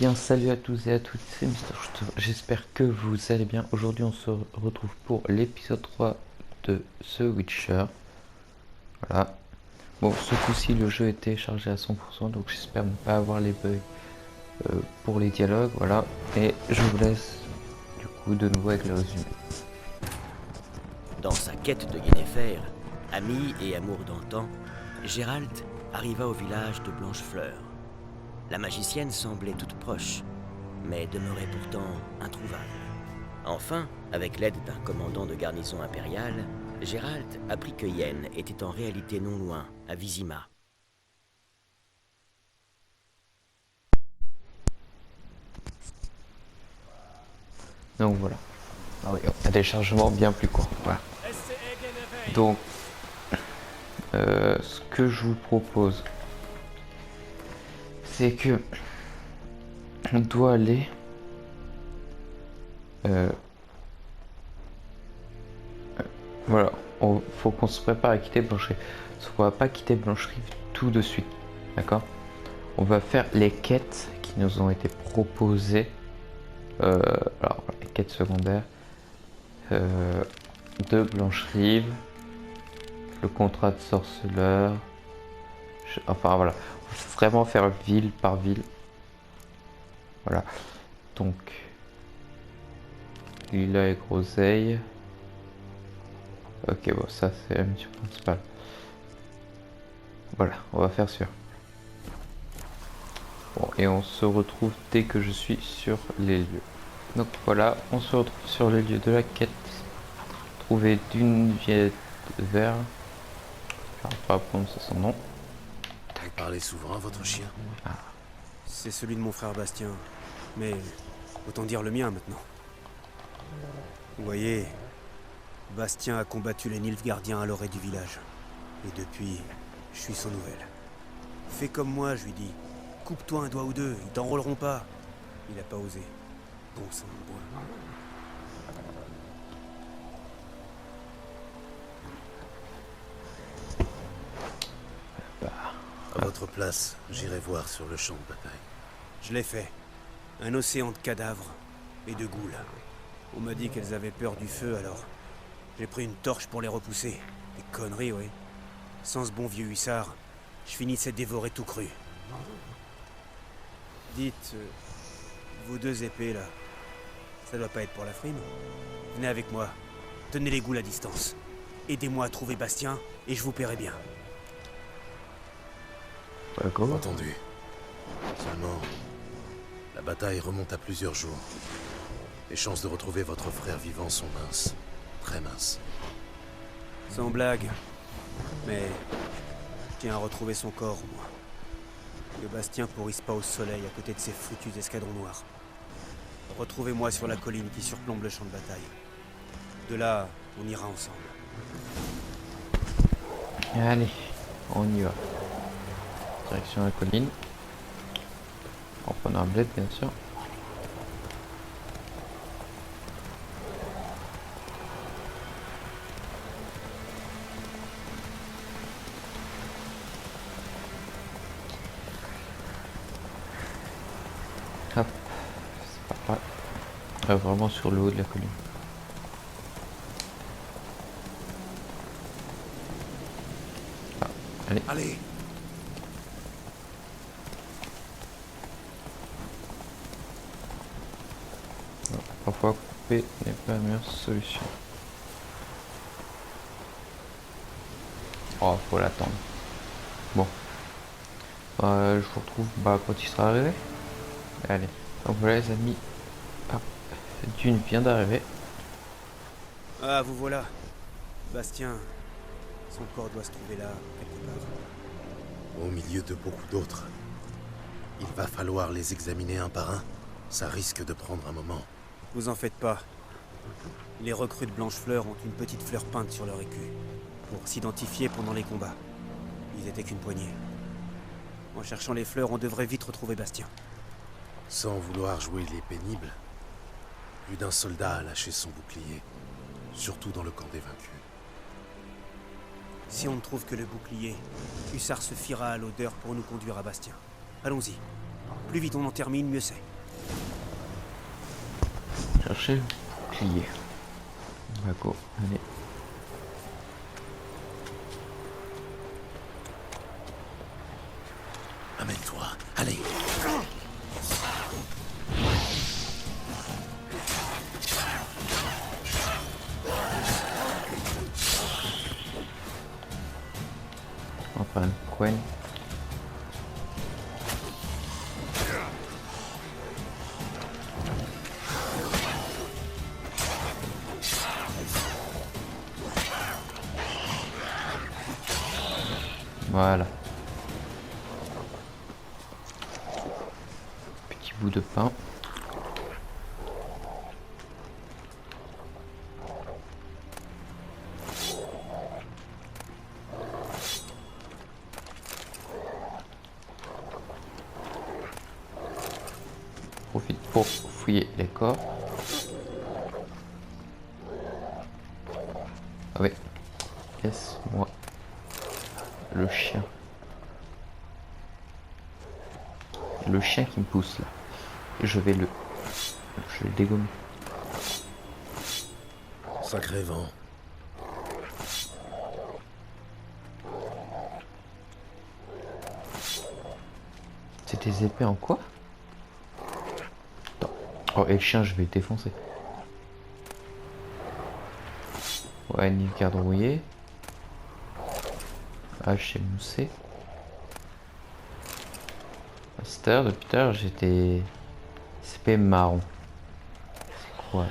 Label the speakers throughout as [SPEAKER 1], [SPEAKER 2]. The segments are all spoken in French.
[SPEAKER 1] bien, salut à tous et à toutes, c'est Mister Shoot. J'espère que vous allez bien. Aujourd'hui, on se retrouve pour l'épisode 3 de The Witcher. Voilà. Bon, ce coup-ci, le jeu est téléchargé à 100%, donc j'espère ne pas avoir les bugs pour les dialogues. Voilà. Et je vous laisse, du coup, de nouveau avec le résumé.
[SPEAKER 2] Dans sa quête de Yennefer, ami et amour d'antan, Gérald arriva au village de Blanchefleur. La magicienne semblait toute proche, mais demeurait pourtant introuvable. Enfin, avec l'aide d'un commandant de garnison impériale, Gérald apprit que Yen était en réalité non loin, à Vizima.
[SPEAKER 1] Donc voilà. Ah oui, un téléchargement bien plus court. Voilà. Donc, ce que je vous propose, c'est que on doit aller voilà, faut qu'on se prépare à quitter Blancherie. Parce qu'on va pas quitter Blancherie tout de suite, d'accord? On va faire les quêtes qui nous ont été proposées. Alors, les quêtes secondaires de Blancherive, le contrat de sorceleur. Enfin voilà, faut vraiment faire ville par ville. Voilà, donc Lila et Groseille. Ok, bon, ça c'est la mission principale. Voilà, on va faire sûr. Bon, et on se retrouve dès que je suis sur les lieux. Donc voilà, on se retrouve sur les lieux de la quête. Trouver d'une viette vert. J'arrive pas à prononcer son nom.
[SPEAKER 3] Vous parlez souvent à votre chien?
[SPEAKER 4] C'est celui de mon frère Bastien. Mais autant dire le mien maintenant. Vous voyez, Bastien a combattu les Nilfgaardiens à l'orée du village. Et depuis, je suis sans nouvelles. Fais comme moi, je lui dis. Coupe-toi un doigt ou deux, ils t'enrôleront pas. Il a pas osé. Bon sang de bois.
[SPEAKER 3] À votre place, j'irai voir sur le champ de bataille.
[SPEAKER 4] Je l'ai fait. Un océan de cadavres et de goules. On m'a dit qu'elles avaient peur du feu, alors j'ai pris une torche pour les repousser. Des conneries, oui. Sans ce bon vieux hussard, je finissais dévoré tout cru. Dites, vous deux épées là, ça doit pas être pour la frime. Venez avec moi, tenez les goules à distance. Aidez-moi à trouver Bastien et je vous paierai bien.
[SPEAKER 1] D'accord.
[SPEAKER 3] Entendu. Seulement, la bataille remonte à plusieurs jours. Les chances de retrouver votre frère vivant sont minces. Très minces.
[SPEAKER 4] Sans blague. Mais je tiens à retrouver son corps au moins. Que Bastien pourrisse pas au soleil à côté de ces foutus escadrons noirs. Retrouvez-moi sur la colline qui surplombe le champ de bataille. De là, on ira ensemble.
[SPEAKER 1] Allez, on y va. Direction la colline. En prenant un bled, bien sûr. Hop, c'est pas mal. Vraiment sur le haut de la colline. Ah, allez.
[SPEAKER 3] Allez!
[SPEAKER 1] Parfois couper n'est pas la meilleure solution. Oh, faut l'attendre. Bon. Je vous retrouve quand il sera arrivé. Allez. Donc voilà les amis. Hop. Dune vient d'arriver.
[SPEAKER 4] Ah, vous voilà. Bastien, son corps doit se trouver là, quelque part.
[SPEAKER 3] Au milieu de beaucoup d'autres. Il va falloir les examiner un par un. Ça risque de prendre un moment.
[SPEAKER 4] Vous en faites pas. Les recrues de Blanchefleur ont une petite fleur peinte sur leur écu, pour s'identifier pendant les combats. Ils étaient qu'une poignée. En cherchant les fleurs, on devrait vite retrouver Bastien.
[SPEAKER 3] Sans vouloir jouer les pénibles, plus d'un soldat a lâché son bouclier. Surtout dans le camp des vaincus.
[SPEAKER 4] Si on ne trouve que le bouclier, Hussard se fiera à l'odeur pour nous conduire à Bastien. Allons-y. Plus vite on en termine, mieux c'est.
[SPEAKER 1] Chercher le bouclier. On va go, allez.
[SPEAKER 3] Amène-toi, allez.
[SPEAKER 1] On va prendre une coin. Voilà. Petit bout de pain. Profite pour fouiller les corps. Ah ouais. Laisse-moi le chien. Le chien qui me pousse là. Et je vais le dégommer.
[SPEAKER 3] Sacré vent.
[SPEAKER 1] C'est des épées en quoi? Attends. Oh, et le chien, je vais le défoncer. Ouais, Nilfgaard rouillé. Hache émoussé. Master, depuis tout à l'heure, j'étais CP marron. C'est quoi?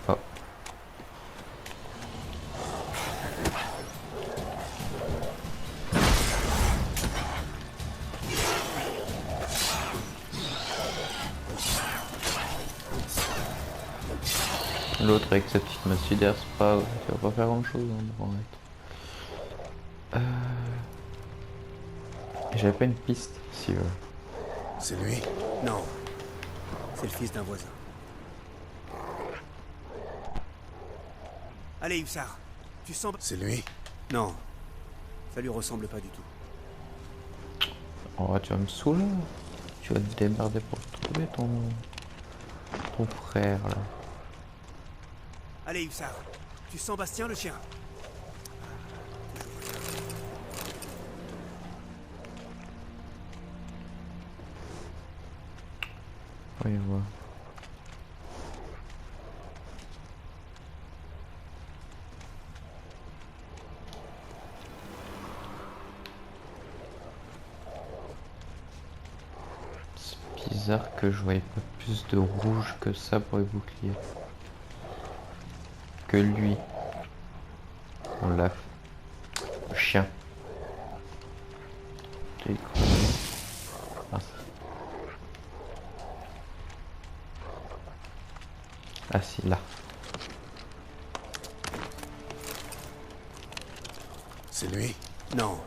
[SPEAKER 1] Oh. L'autre avec sa petite masse d'air, c'est pas, ça va pas faire grand chose. Hein, bon, j'avais pas une piste si.
[SPEAKER 3] C'est lui?
[SPEAKER 4] Non. C'est le fils d'un voisin. Allez, Hussard. Tu sens...
[SPEAKER 3] C'est lui?
[SPEAKER 4] Non. Ça lui ressemble pas du tout.
[SPEAKER 1] Oh, tu vas me saouler. Tu vas te démerder pour trouver ton frère là.
[SPEAKER 4] Allez, Hussard. Tu sens Bastien, le chien?
[SPEAKER 1] Oui, je vois. C'est bizarre que je voyais pas plus de rouge que ça pour les boucliers. Que lui. On l'a fait. Le chien. J'ai crevé. Ah. Ah si, là.
[SPEAKER 3] C'est lui?
[SPEAKER 4] Non.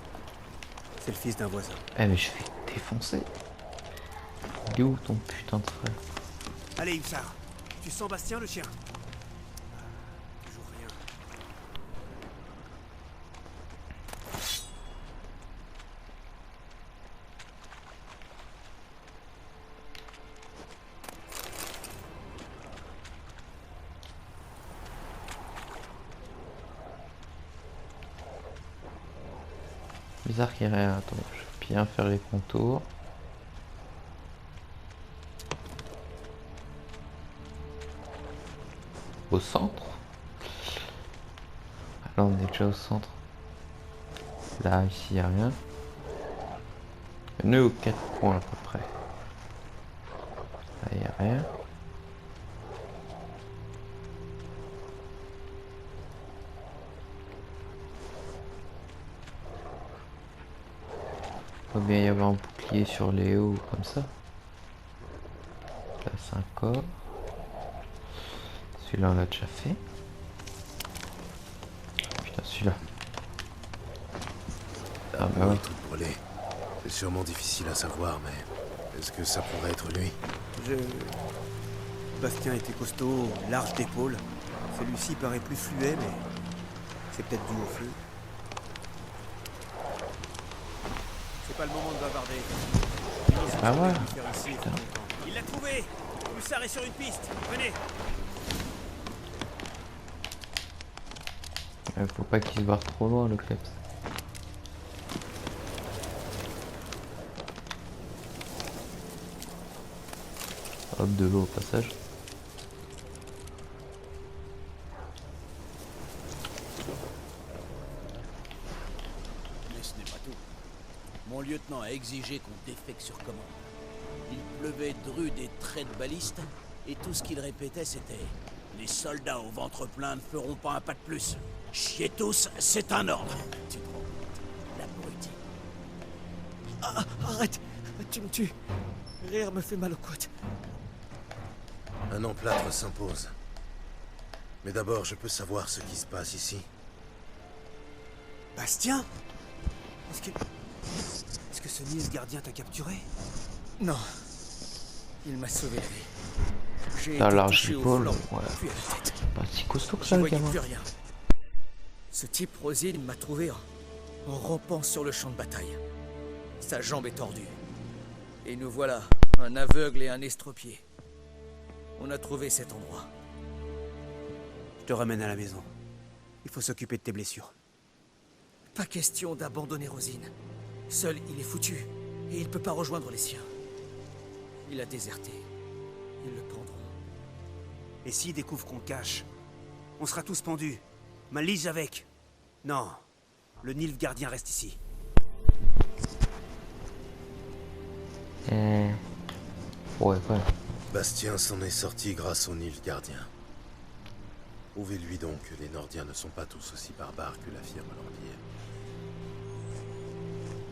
[SPEAKER 4] C'est le fils d'un voisin.
[SPEAKER 1] Eh mais je vais te défoncer. Il est où ton putain de frère?
[SPEAKER 4] Allez, Hussard. Tu sens Bastien, le chien? Toujours rien.
[SPEAKER 1] Bizarre qu'il y ait rien. Attends, je vais bien faire les contours. Au centre. Là on est déjà au centre. Là ici il n'y a rien. Nœud aux 4 points à peu près. Là il n'y a rien. Il va bien y avoir un bouclier sur les hauts comme ça. Là c'est un corps. Celui-là on l'a déjà fait. Putain celui-là. Ah bah ouais.
[SPEAKER 3] Tout brûlé. C'est sûrement difficile à savoir, mais est-ce que ça pourrait être lui?
[SPEAKER 4] Bastien était costaud, large d'épaule. Celui-ci paraît plus fluet, mais c'est peut-être dû au feu. C'est pas le moment de bavarder.
[SPEAKER 1] Ah ouais.
[SPEAKER 4] Faire ici,
[SPEAKER 1] Putain.
[SPEAKER 4] longtemps. Il l'a trouvé! Hussard est sur une piste, venez!
[SPEAKER 1] Faut pas qu'il se barre trop loin le Kleps. Hop, de l'eau au passage.
[SPEAKER 5] Mais ce n'est pas tout. Mon lieutenant a exigé qu'on défecte sur commande. Il pleuvait de rudes et traits de balistes, et tout ce qu'il répétait c'était « Les soldats au ventre plein ne feront pas un pas de plus. Chiez tous, c'est un ordre !» Tu te rends compte, l'abruti.
[SPEAKER 6] Ah, arrête! Tu me tues. Rire me fait mal aux côtes.
[SPEAKER 3] Un emplâtre s'impose. Mais d'abord, je peux savoir ce qui se passe ici.
[SPEAKER 4] Bastien? Est-ce que ce Nilfgaardien t'a capturé?
[SPEAKER 6] Non. Il m'a sauvé la vie. J'ai
[SPEAKER 1] T'as
[SPEAKER 6] été
[SPEAKER 1] large
[SPEAKER 6] touché au
[SPEAKER 1] épaule,
[SPEAKER 6] flanc,
[SPEAKER 1] ouais.
[SPEAKER 6] puis à la tête.
[SPEAKER 1] Pas si costaud que
[SPEAKER 6] Je
[SPEAKER 1] ça le
[SPEAKER 6] voyais
[SPEAKER 1] gamin.
[SPEAKER 6] plus rien. Ce type, Rosine, m'a trouvé en rampant sur le champ de bataille. Sa jambe est tordue. Et nous voilà, un aveugle et un estropié. On a trouvé cet endroit.
[SPEAKER 4] Je te ramène à la maison. Il faut s'occuper de tes blessures.
[SPEAKER 6] Pas question d'abandonner Rosine. Seul, il est foutu. Et il peut pas rejoindre les siens. Il a déserté. Ils le prendront.
[SPEAKER 4] Et s'ils découvrent qu'on cache, on sera tous pendus. Ma Lise avec. Non, le Nilfgaardien reste ici.
[SPEAKER 1] Ouais, ouais.
[SPEAKER 3] Bastien s'en est sorti grâce au Nilfgaardien. Prouvez-lui donc que les Nordiens ne sont pas tous aussi barbares que l'affirme l'Empire.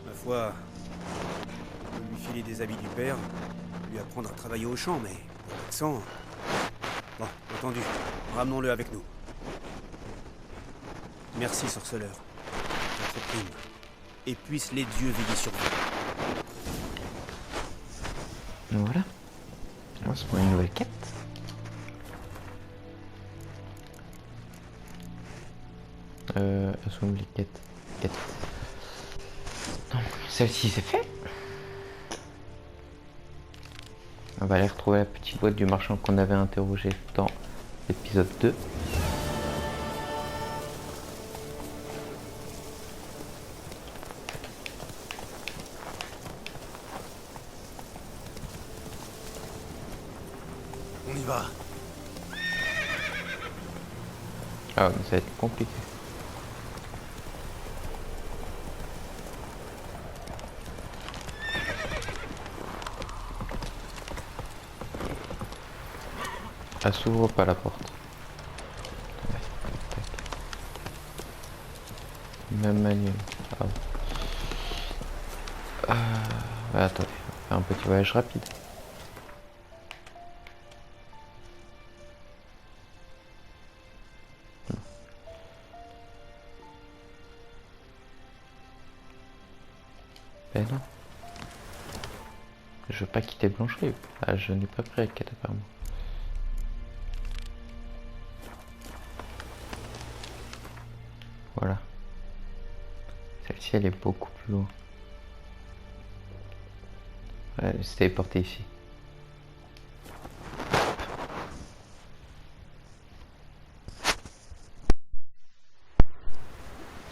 [SPEAKER 4] Ma foi, on peut lui filer des habits du père, lui apprendre à travailler au champ, mais pour l'accent... Bon, entendu, ramenons-le avec nous. Merci, sorceleur. Votre prime. Et puissent les dieux veiller sur vous.
[SPEAKER 1] Donc voilà. On se prend une nouvelle quête. Assume les quêtes. Donc, celle-ci c'est fait. On va aller retrouver la petite boîte du marchand qu'on avait interrogé dans l'épisode 2.
[SPEAKER 3] On y va.
[SPEAKER 1] Ah, mais ça va être compliqué. Elle s'ouvre pas la porte. Ouais, tac. Même manuel. Ah. Ouais, attendez, on va faire un petit voyage rapide. Ben non. Je veux pas quitter Blancherie. Ah, je n'ai pas pris la quête apparemment. Voilà. Celle-ci elle est beaucoup plus loin. Ouais, elle s'est téléportée ici.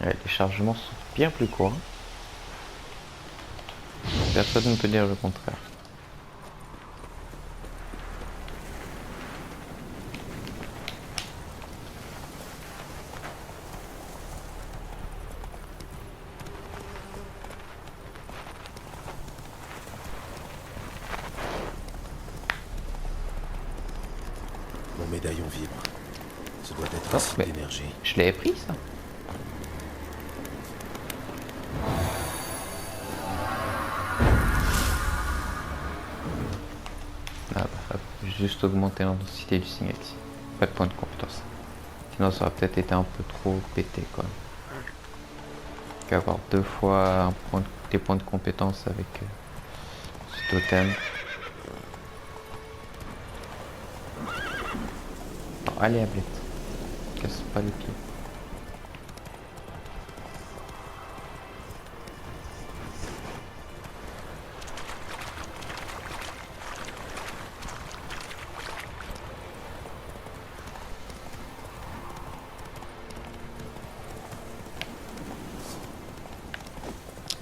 [SPEAKER 1] Ouais, les chargements sont bien plus courts. Personne ne peut dire le contraire.
[SPEAKER 3] Mon médaillon vibre. Ce doit être
[SPEAKER 1] Oh,
[SPEAKER 3] un site
[SPEAKER 1] mais-
[SPEAKER 3] d'énergie.
[SPEAKER 1] Je l'avais pris ça. Ah bah, hop, juste augmenter l'intensité du signal ici. Pas de point de compétence. Sinon ça aurait peut-être été un peu trop pété quoi. Qu'avoir deux fois des points de compétence avec ce totem. Non, allez Ablette. Casse pas les pieds.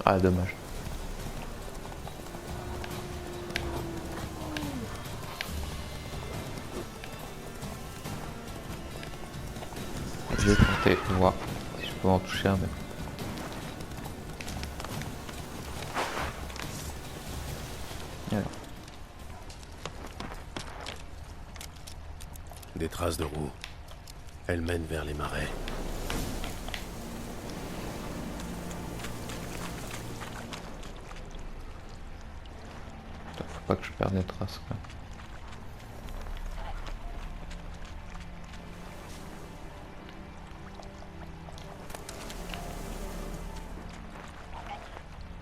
[SPEAKER 1] Ah, dommage. Je vais tenter de voir si je peux en toucher un même. Alors,
[SPEAKER 3] Des traces de roues. Elles mènent vers les marais.
[SPEAKER 1] faut pas que je perde des traces quoi.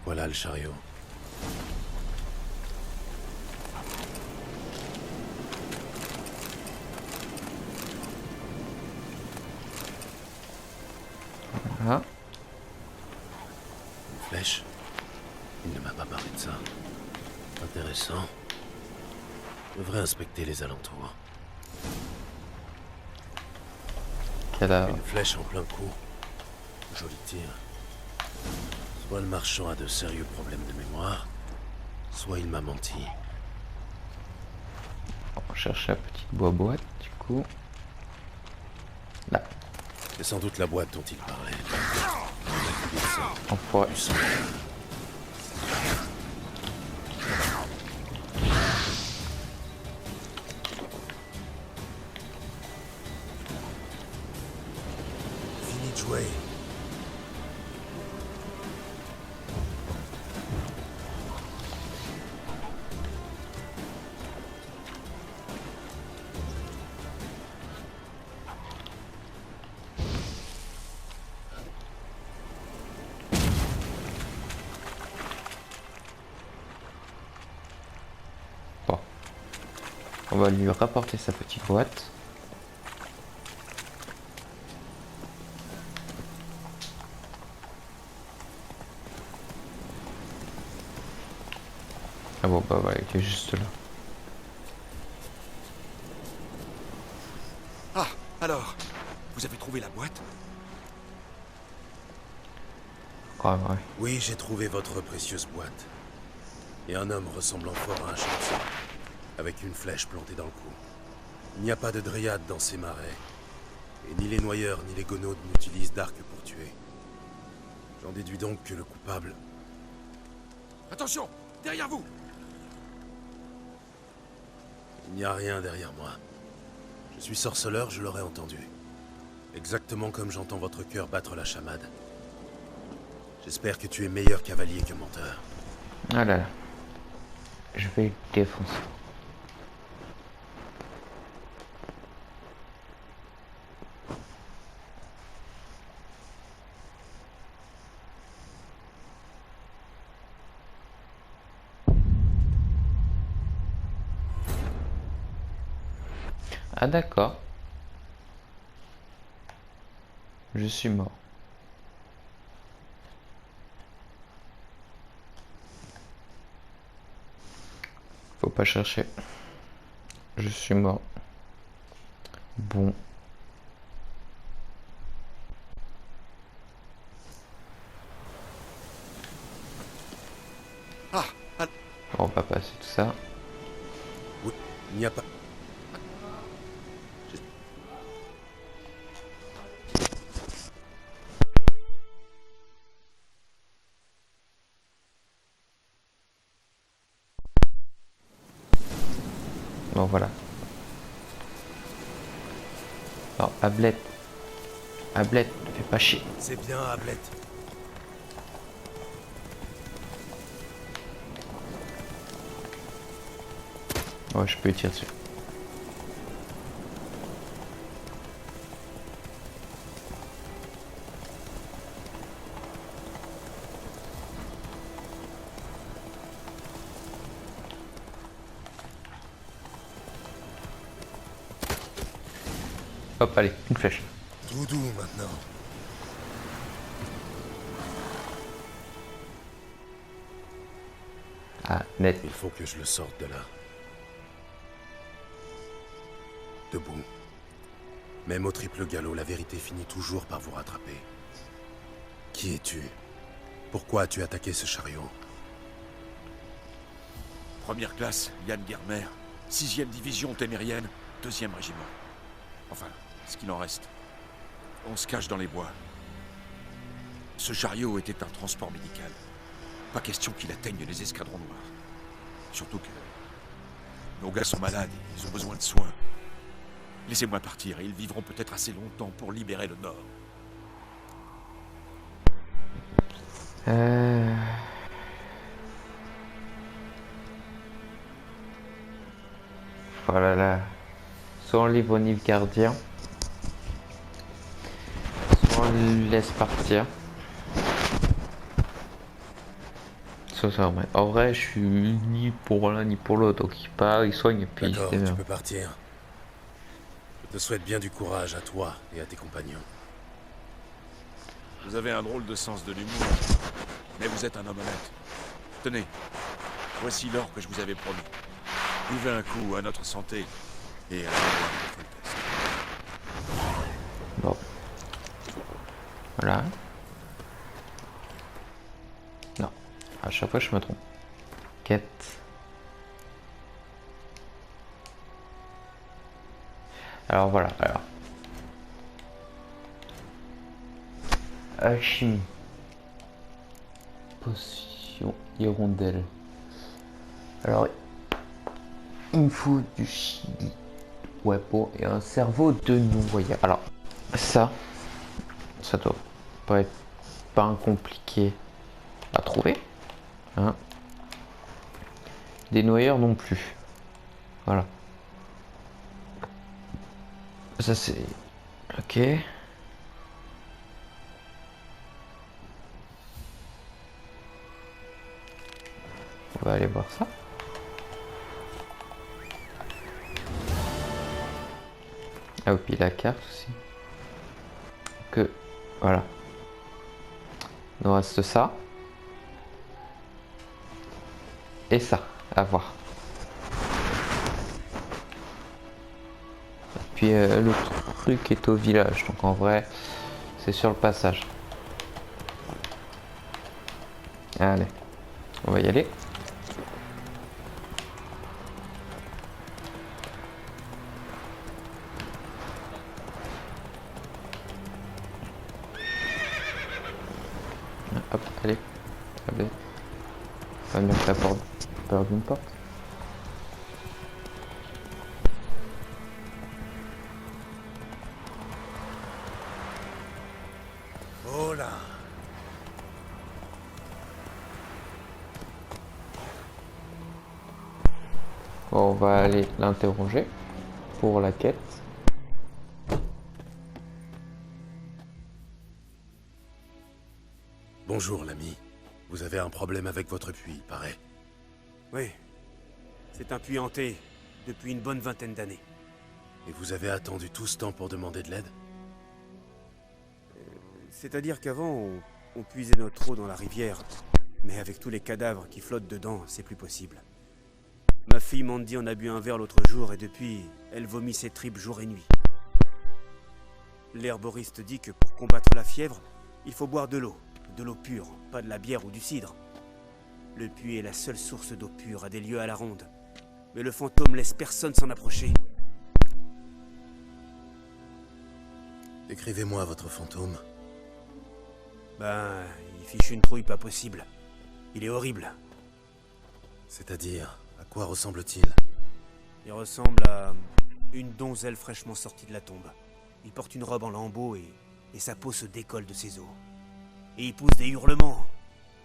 [SPEAKER 3] Voilà le chariot.
[SPEAKER 1] Voilà.
[SPEAKER 3] Une flèche. Il ne m'a pas parlé de ça. Intéressant. Je devrais inspecter les alentours.
[SPEAKER 1] Quelle a...
[SPEAKER 3] Une flèche en plein coup. Joli tir. Soit le marchand a de sérieux problèmes de mémoire, soit il m'a menti.
[SPEAKER 1] On va chercher la petite boîte du coup. Là.
[SPEAKER 3] C'est sans doute la boîte dont il parlait.
[SPEAKER 1] Enfoiré.
[SPEAKER 3] Du sang. Fini de jouer.
[SPEAKER 1] Bon. On va lui rapporter sa petite boîte. Ah bon bah voilà, il était juste là.
[SPEAKER 7] Ah, alors, vous avez trouvé la boîte?
[SPEAKER 1] Ah ouais.
[SPEAKER 3] Oui, j'ai trouvé votre précieuse boîte. Et un homme ressemblant fort à un chasseur, avec une flèche plantée dans le cou. Il n'y a pas de dryade dans ces marais. Et ni les noyeurs ni les gonaudes n'utilisent d'arc pour tuer. J'en déduis donc que le coupable...
[SPEAKER 7] Attention, derrière vous!
[SPEAKER 3] Il n'y a rien derrière moi. Je suis sorceleur, je l'aurais entendu. Exactement comme j'entends votre cœur battre la chamade. J'espère que tu es meilleur cavalier que menteur.
[SPEAKER 1] Ah là là. Je vais le défoncer. Ah d'accord. Je suis mort. Faut pas chercher. Je suis mort. Bon.
[SPEAKER 7] Ah,
[SPEAKER 1] On va passer tout ça.
[SPEAKER 3] Oui, il n'y a pas...
[SPEAKER 1] Bon voilà. Alors, Ablette. Ablette, ne fais pas chier.
[SPEAKER 3] C'est bien, Ablette.
[SPEAKER 1] Ouais, je peux tirer dessus. Hop, allez, une flèche.
[SPEAKER 3] Tout doux maintenant.
[SPEAKER 1] Ah, net.
[SPEAKER 3] Il faut que je le sorte de là. Debout. Même au triple galop, la vérité finit toujours par vous rattraper. Qui es-tu? Pourquoi as-tu attaqué ce chariot?
[SPEAKER 7] Première classe, Yann Guermer. 6e division témérienne, 2e régiment. Enfin, ce qu'il en reste. On se cache dans les bois. Ce chariot était un transport médical. Pas question qu'il atteigne les escadrons noirs. Surtout que... nos gars sont malades, ils ont besoin de soins. Laissez-moi partir et ils vivront peut-être assez longtemps pour libérer le Nord.
[SPEAKER 1] Oh là là. Soit on livre au Nilfgaardien, soit on le laisse partir. Ça, ouais. En vrai, je suis ni pour l'un ni pour l'autre. Donc il part, il soigne et puis il
[SPEAKER 3] D'accord,
[SPEAKER 1] se
[SPEAKER 3] tu
[SPEAKER 1] démerde.
[SPEAKER 3] peux partir. Je te souhaite bien du courage à toi et à tes compagnons.
[SPEAKER 7] Vous avez un drôle de sens de l'humour, mais vous êtes un homme honnête. Tenez, voici l'or que je vous avais promis. Buvez un coup à notre santé et à la mémoire de Foltest.
[SPEAKER 1] Bon. Voilà. Non. À chaque fois, je me trompe. Quête. Alors voilà. Alors. Alchimie. Potion hirondelle. Alors, il me faut du chili. Ouais, bon, et un cerveau de noyade. Alors, ça doit pas être compliqué à trouver. Hein. Des noyeurs non plus. Voilà. Ça c'est... Ok. On va aller voir ça. Ah oui, puis la carte aussi. Que... Voilà. Il nous reste ça. Et ça, à voir. Et puis le truc est au village, donc en vrai, c'est sur le passage. Allez, on va y aller. Hop, allez. Allez. Ça va mieux que la porte. Peur d'une porte.
[SPEAKER 3] Oh là!
[SPEAKER 1] Bon, on va aller l'interroger pour la quête.
[SPEAKER 3] Bonjour, l'ami. Vous avez un problème avec votre puits, paraît.
[SPEAKER 4] Oui. C'est un puits hanté depuis une bonne vingtaine d'années.
[SPEAKER 3] Et vous avez attendu tout ce temps pour demander de l'aide?
[SPEAKER 4] C'est-à-dire qu'avant, on puisait notre eau dans la rivière. Mais avec tous les cadavres qui flottent dedans, c'est plus possible. Ma fille Mandy en a bu un verre l'autre jour et depuis, elle vomit ses tripes jour et nuit. L'herboriste dit que pour combattre la fièvre, il faut boire de l'eau pure, pas de la bière ou du cidre. Le puits est la seule source d'eau pure à des lieues à la ronde. Mais le fantôme laisse personne s'en approcher.
[SPEAKER 3] Décrivez-moi votre fantôme.
[SPEAKER 4] Ben, il fiche une trouille pas possible. Il est horrible.
[SPEAKER 3] C'est-à-dire, à quoi ressemble-t-il?
[SPEAKER 4] Il ressemble à une donzelle fraîchement sortie de la tombe. Il porte une robe en lambeaux et sa peau se décolle de ses os. Et il pousse des hurlements,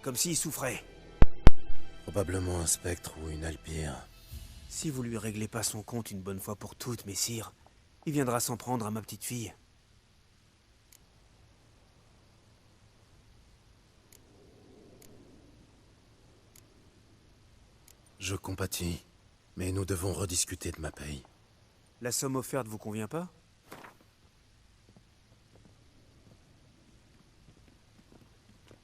[SPEAKER 4] comme s'il souffrait.
[SPEAKER 3] Probablement un spectre ou une alpire.
[SPEAKER 4] Si vous lui réglez pas son compte une bonne fois pour toutes, messire, il viendra s'en prendre à ma petite fille.
[SPEAKER 3] Je compatis, mais nous devons rediscuter de ma paye.
[SPEAKER 4] La somme offerte vous convient pas?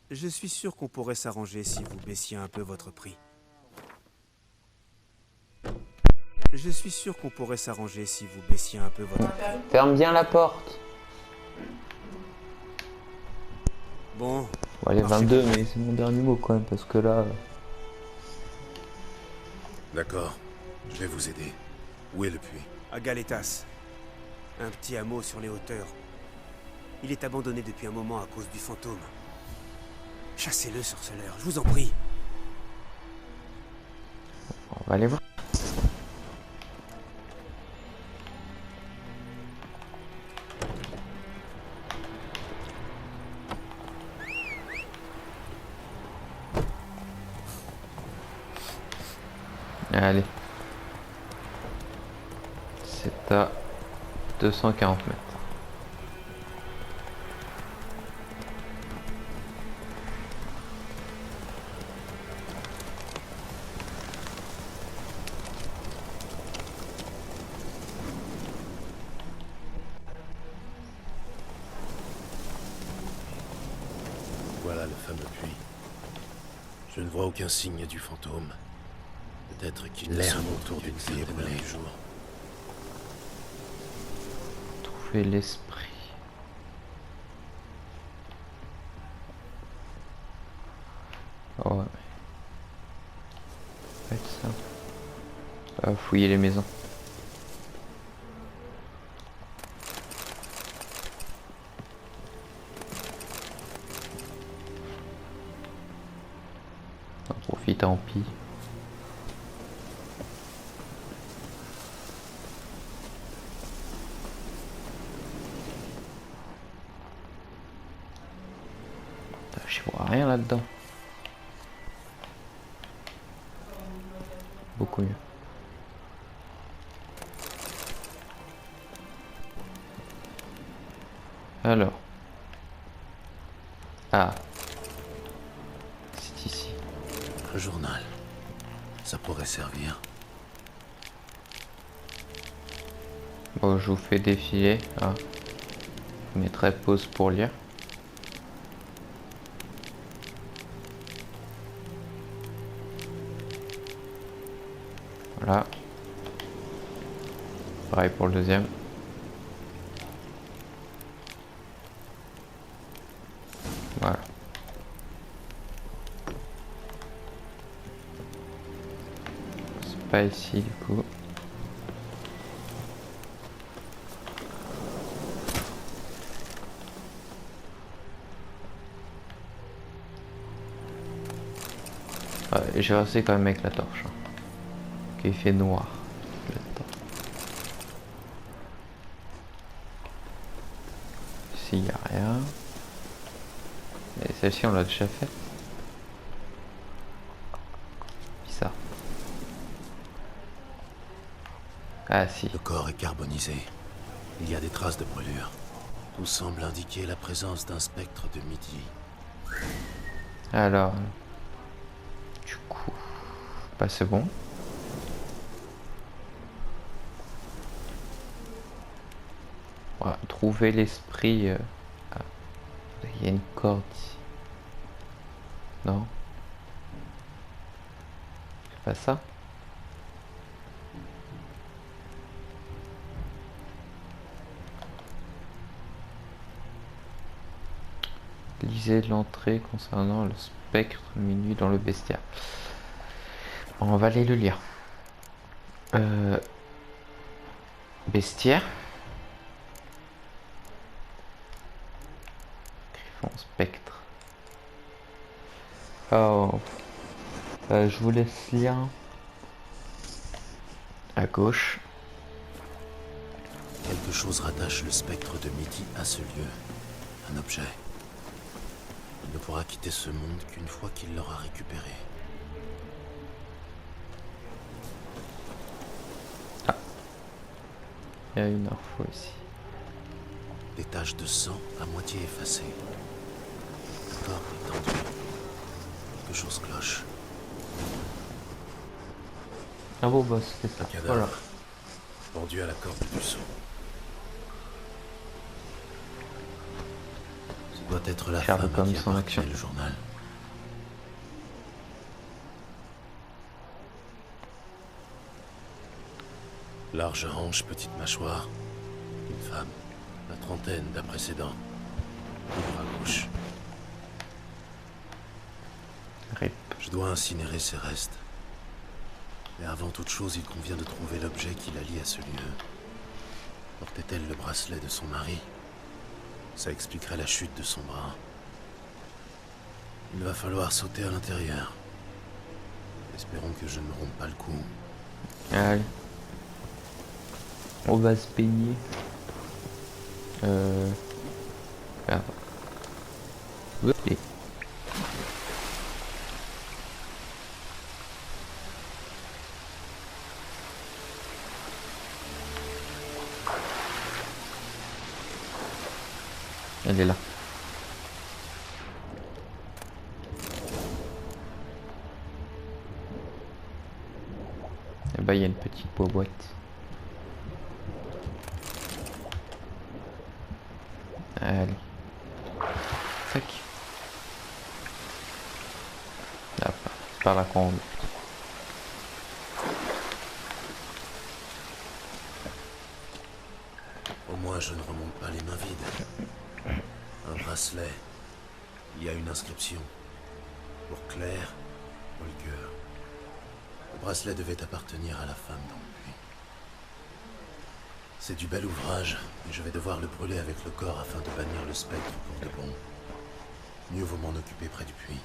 [SPEAKER 4] Je suis sûr qu'on pourrait s'arranger si vous baissiez un peu votre prix. Je suis sûr qu'on pourrait s'arranger si vous baissiez un peu votre prix.
[SPEAKER 1] Ferme bien la porte.
[SPEAKER 4] Bon,
[SPEAKER 1] Bon, allez, 22, mais c'est mon dernier mot quand même, parce que là...
[SPEAKER 3] D'accord, je vais vous aider. Où est le puits?
[SPEAKER 4] À Galetas. Un petit hameau sur les hauteurs. Il est abandonné depuis un moment à cause du fantôme. Chassez-le, sorceleur, je vous en prie.
[SPEAKER 1] On va aller voir. Allez. C'est à 240 mètres.
[SPEAKER 3] Voilà le fameux puits. Je ne vois aucun signe du fantôme. Peut-être qu'il l'herbe autour d'une clé brûlée du jour.
[SPEAKER 1] Trouver l'esprit. Oh ouais. Ça va être ça. Fouiller les maisons. On profite, tant pis. Je vois rien là-dedans. Beaucoup mieux. Alors. Ah. C'est ici.
[SPEAKER 3] Un journal. Ça pourrait servir.
[SPEAKER 1] Bon, je vous fais défiler. Ah. Je mettrai pause pour lire. Voilà. Pareil pour le deuxième. Voilà. C'est pas ici du coup. J'ai resté quand même avec la torche. Hein. Qui fait noir. Ici y a rien. Et celle-ci on l'a déjà fait. Bizarre. Ah si.
[SPEAKER 3] Le corps est carbonisé. Il y a des traces de brûlure. Tout semble indiquer la présence d'un spectre de midi.
[SPEAKER 1] Alors. Du coup. Bah c'est bon. Voilà, trouver l'esprit. Ah, il y a une corde ici. Non. C'est pas ça. Lisez l'entrée concernant le spectre minuit dans le bestiaire. On va aller le lire. Bestiaire. Griffon spectre. Oh. Je vous laisse lire. À gauche.
[SPEAKER 3] Quelque chose rattache le spectre de midi à ce lieu. Un objet. Il ne pourra quitter ce monde qu'une fois qu'il l'aura récupéré.
[SPEAKER 1] Il y a une info ici.
[SPEAKER 3] Des taches de sang à moitié effacées. Le corps est tendu. Quelque chose cloche.
[SPEAKER 1] Ah bon, bah c'était ça.
[SPEAKER 3] Un cadavre.
[SPEAKER 1] Voilà.
[SPEAKER 3] Pendu à la corde du seau. Ce doit être la
[SPEAKER 1] Charles
[SPEAKER 3] femme à
[SPEAKER 1] Holmes
[SPEAKER 3] qui
[SPEAKER 1] en
[SPEAKER 3] appartenait
[SPEAKER 1] action.
[SPEAKER 3] le journal. Large hanche, petite mâchoire. Une femme. La trentaine d'après ses dents. Livre à gauche. Je dois incinérer ces restes. Mais avant toute chose, il convient de trouver l'objet qui la lie à ce lieu. Portait-elle le bracelet de son mari? Ça expliquerait la chute de son bras. Il va falloir sauter à l'intérieur. Espérons que je ne me rompe pas le cou.
[SPEAKER 1] Allez. On va se baigner. Merde. Oui. Elle est là. Et bah il y a une petite boîte. Allez. Tac. Là, c'est par là qu'on remonte.
[SPEAKER 3] Au moins, je ne remonte pas les mains vides. Un bracelet. Il y a une inscription. Pour Claire, Holger. Le bracelet devait appartenir à la femme dans le puits. C'est du bel ouvrage, mais je vais devoir le brûler avec le corps afin de bannir le spectre pour de bon. Mieux vaut m'en occuper près du puits.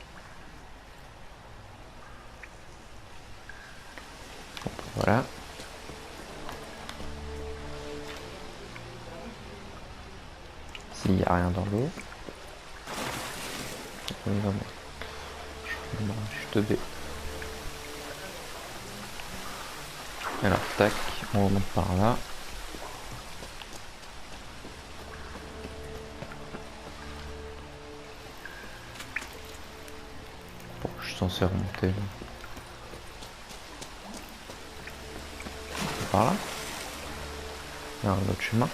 [SPEAKER 1] Voilà. S'il n'y a rien dans l'eau. Je te vais. Alors tac, on remonte par là. Bon, je suis censé remonter là. Par là. Il y a un autre chemin.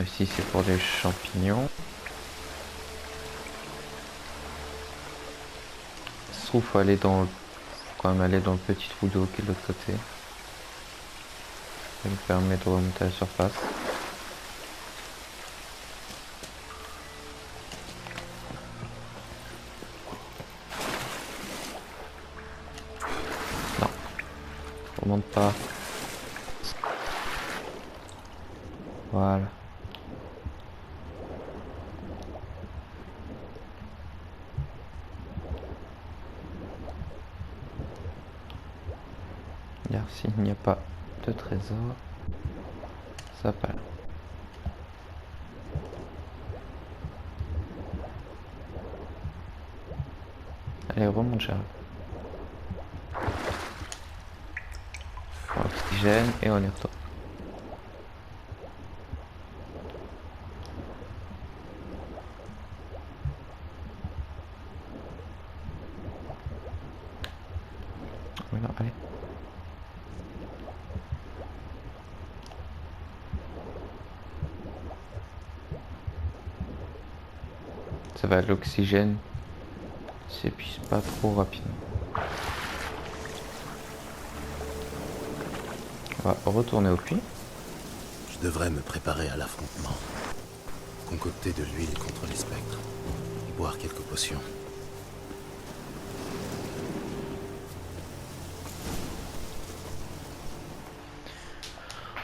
[SPEAKER 1] Ici c'est pour des champignons. Ça se trouve faut aller dans le... faut quand même aller dans le petit trou d'eau qui est de l'autre côté. Ça nous permet de remonter à la surface. Non. On remonte pas. Voilà. Regarde s'il n'y a pas de trésor. Ça va. Allez, remonte, Charles. Oxygène et on y retourne. Voilà, allez. Ça va, l'oxygène s'épuise pas trop rapidement. On va retourner au puits.
[SPEAKER 3] Je devrais me préparer à l'affrontement. Concocter de l'huile contre les spectres. Et boire quelques potions.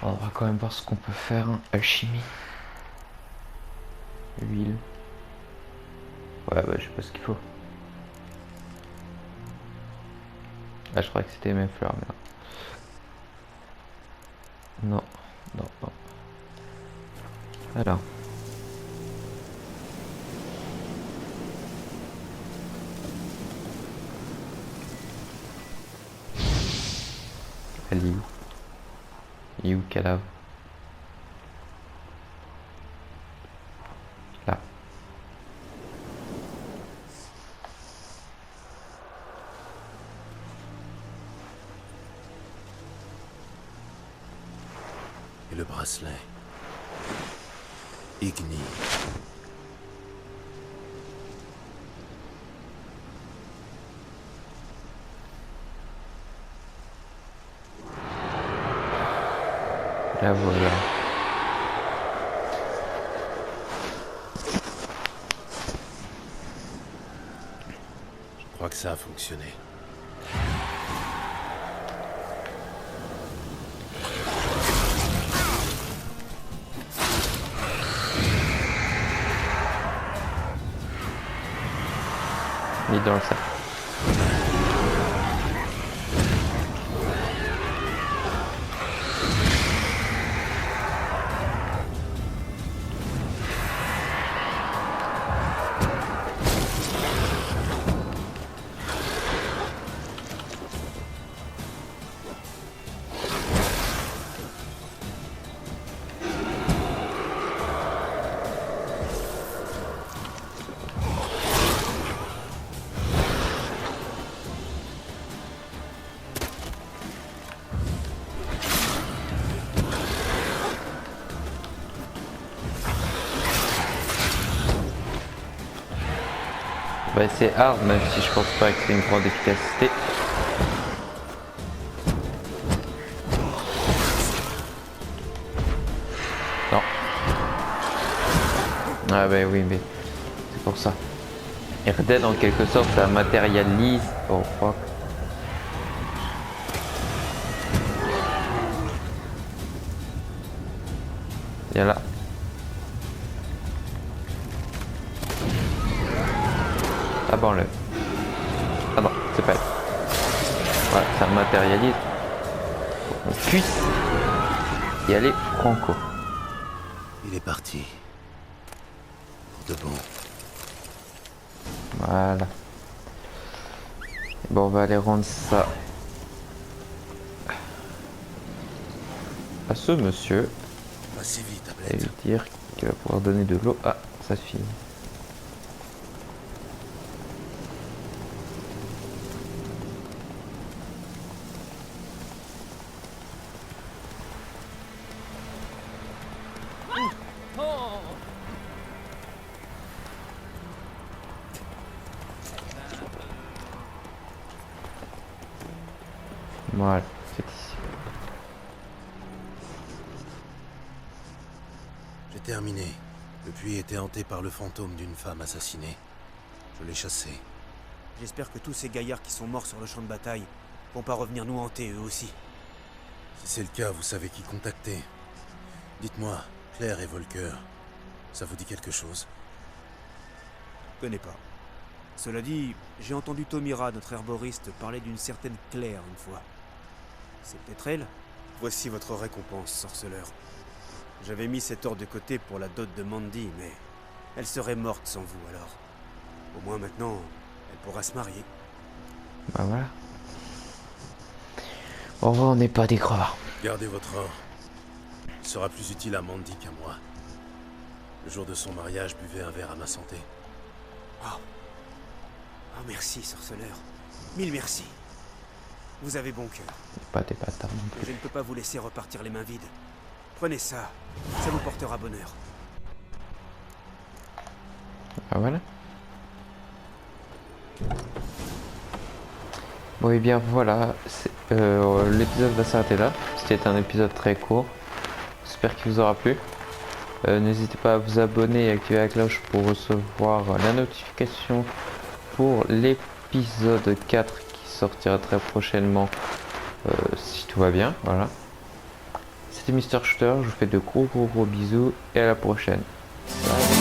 [SPEAKER 1] On va quand même voir ce qu'on peut faire. Alchimie. Huile. Ouais, bah je sais pas ce qu'il faut. Ah, je crois que c'était les mêmes fleurs, mais non. Non, non, non. Alors. Elle est où? Il est où le cadavre? Là.
[SPEAKER 3] Et le bracelet. Igni.
[SPEAKER 1] La voilà.
[SPEAKER 3] Je crois que ça a fonctionné.
[SPEAKER 1] Il est dans le sac. Bah, c'est hard, même si je pense pas que c'est une grande efficacité. Non. Ah bah oui, mais c'est pour ça. RD en quelque sorte, ça matérialise. Oh fuck. Viens là. Ah bon, le... Ah non, c'est pas... Voilà, ça matérialise. On puisse y aller franco.
[SPEAKER 3] Il est parti. Pour de bon.
[SPEAKER 1] Voilà. Bon, on va aller rendre ça à ce monsieur
[SPEAKER 3] Assez vite,
[SPEAKER 1] et
[SPEAKER 3] tablette.
[SPEAKER 1] lui dire qu'il va pouvoir donner de l'eau à sa fille. Voilà, c'est ici.
[SPEAKER 3] J'ai terminé. Le puits était hanté par le fantôme d'une femme assassinée. Je l'ai chassé.
[SPEAKER 4] J'espère que tous ces gaillards qui sont morts sur le champ de bataille vont pas revenir nous hanter eux aussi.
[SPEAKER 3] Si c'est le cas, vous savez qui contacter. Dites-moi, Claire et Volker, ça vous dit quelque chose?
[SPEAKER 4] Je connais pas. Cela dit, j'ai entendu Tomira, notre herboriste, parler d'une certaine Claire une fois. C'est peut-être elle? Voici votre récompense, sorceleur. J'avais mis cet or de côté pour la dot de Mandy, mais elle serait morte sans vous alors. Au moins maintenant, elle pourra se marier.
[SPEAKER 1] Bah voilà. Bon, on n'est pas des crevards.
[SPEAKER 3] Gardez votre or. Il sera plus utile à Mandy qu'à moi. Le jour de son mariage, buvez un verre à ma santé.
[SPEAKER 4] Oh, merci, sorceleur. Mille merci. Vous avez bon cœur.
[SPEAKER 1] Pas des bâtards non plus.
[SPEAKER 4] Et je ne peux pas vous laisser repartir les mains vides. Prenez ça, ça vous portera bonheur.
[SPEAKER 1] Ah voilà. Bon et bien voilà, l'épisode va s'arrêter là. C'était un épisode très court. J'espère qu'il vous aura plu. N'hésitez pas à vous abonner et activer la cloche pour recevoir la notification pour l'épisode 4 qui sortira très prochainement si tout va bien. Voilà. C'était Mr Shooter, je vous fais de gros bisous et à la prochaine. Bye.